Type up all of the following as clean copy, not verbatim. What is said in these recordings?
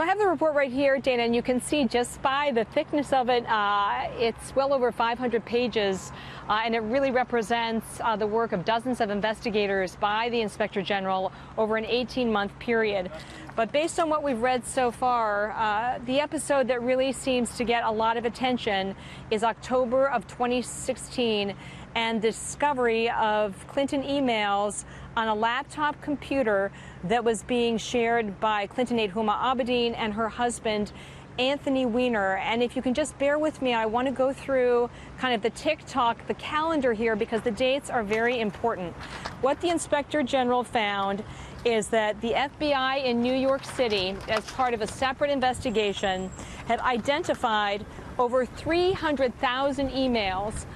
So I have the report right here, Dana, and you can see just by the thickness of it, it's well over 500 pages, and it really represents the work of dozens of investigators by the Inspector General over an 18-month period. But based on what we've read so far, the episode that really seems to get a lot of attention is October of 2016 and the discovery of Clinton emails on a laptop computer that was being shared by Clinton aide Huma Abedin and her husband, Anthony Weiner. And if you can just bear with me, I want to go through kind of the the calendar here, because the dates are very important. What the Inspector General found is that the FBI in New York City, as part of a separate investigation, had identified over 300,000 emails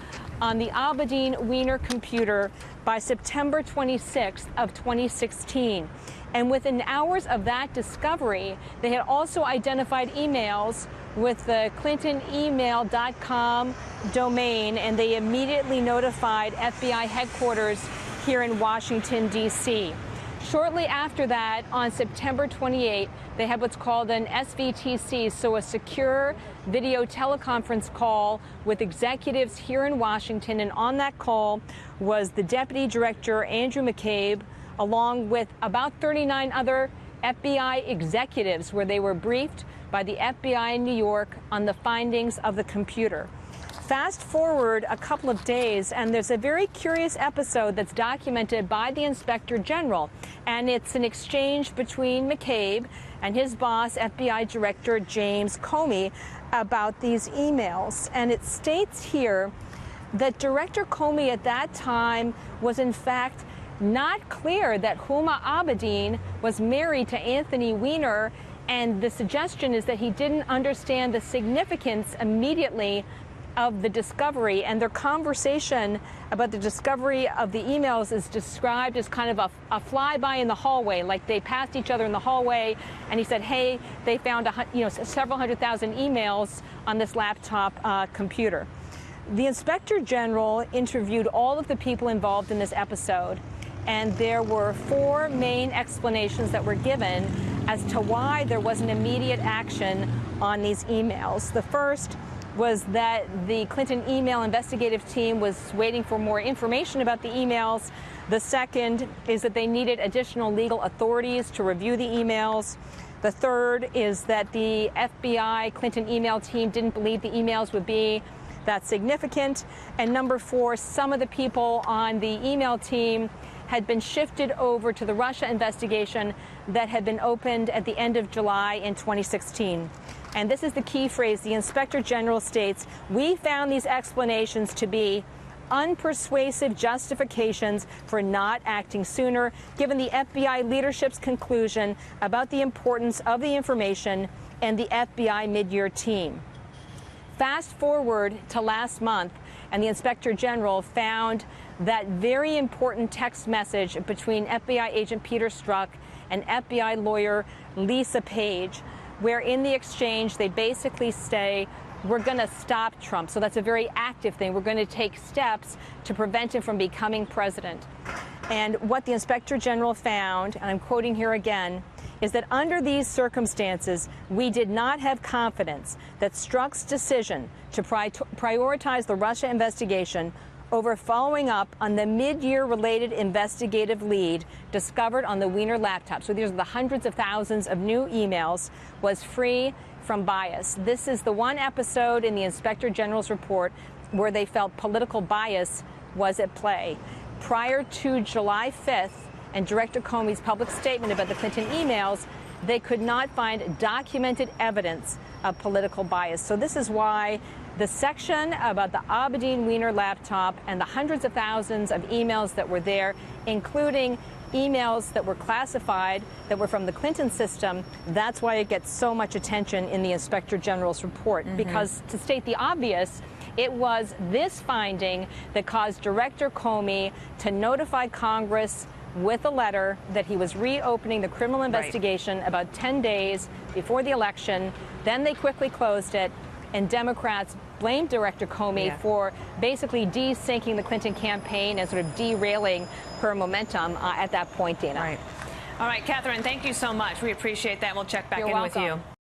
on the Abedin-Weiner computer by September 26th of 2016. And within hours of that discovery, they had also identified emails with the clintonemail.com domain, and they immediately notified FBI headquarters here in Washington, D.C. Shortly after that, on September 28, they had what's called an SVTC, so a secure video teleconference call with executives here in Washington. And on that call was the Deputy Director, Andrew McCabe, along with about 39 other FBI executives, where they were briefed by the FBI in New York on the findings of the computer. Fast forward a couple of days, and there's a very curious episode that's documented by the Inspector General, and it's an exchange between McCabe and his boss, FBI Director James Comey, about these emails. And it states here that Director Comey at that time was in fact not clear that Huma Abedin was married to Anthony Weiner, and the suggestion is that he didn't understand the significance immediately of the discovery. And their conversation about the discovery of the emails is described as kind of a flyby in the hallway, like they passed each other in the hallway, and he said, hey, they found several 100,000 emails on this laptop computer. The Inspector General interviewed all of the people involved in this episode, and there were 4 main explanations that were given as to why there wasn't immediate action on these emails. The first was that the Clinton email investigative team was waiting for more information about the emails. The second is that they needed additional legal authorities to review the emails. The third is that the FBI Clinton email team didn't believe the emails would be that significant. And number 4, some of the people on the email team had been shifted over to the Russia investigation that had been opened at the end of July in 2016. And this is the key phrase. The Inspector General states, we found these explanations to be unpersuasive justifications for not acting sooner, given the FBI leadership's conclusion about the importance of the information and the FBI mid-year team. Fast forward to last month, and the Inspector General found that very important text message between FBI agent Peter Strzok and FBI lawyer Lisa Page, where in the exchange they basically say, we're going to stop Trump. So that's a very active thing. We're going to take steps to prevent him from becoming president. And what the Inspector General found, and I'm quoting here again, is that under these circumstances, we did not have confidence that Strzok's decision to prioritize the Russia investigation over following up on the mid-year related investigative lead discovered on the Weiner laptop, so these are the hundreds of thousands of new emails, was free from bias. This is the one episode in the Inspector General's report where they felt political bias was at play. Prior to July 5th and Director Comey's public statement about the Clinton emails, they could not find documented evidence of political bias. So this is why the section about the Abedin-Weiner laptop and the hundreds of thousands of emails that were there, including emails that were classified, that were from the Clinton system, that's why it gets so much attention in the Inspector General's report. Because, to state the obvious, it was this finding that caused Director Comey to notify Congress with a letter that he was reopening the criminal investigation about 10 days before the election. Then they quickly closed it, and Democrats blamed Director Comey for basically de-syncing the Clinton campaign and sort of derailing her momentum at that point, Dana. All right, Catherine, thank you so much. We appreciate that. We'll check back in with you.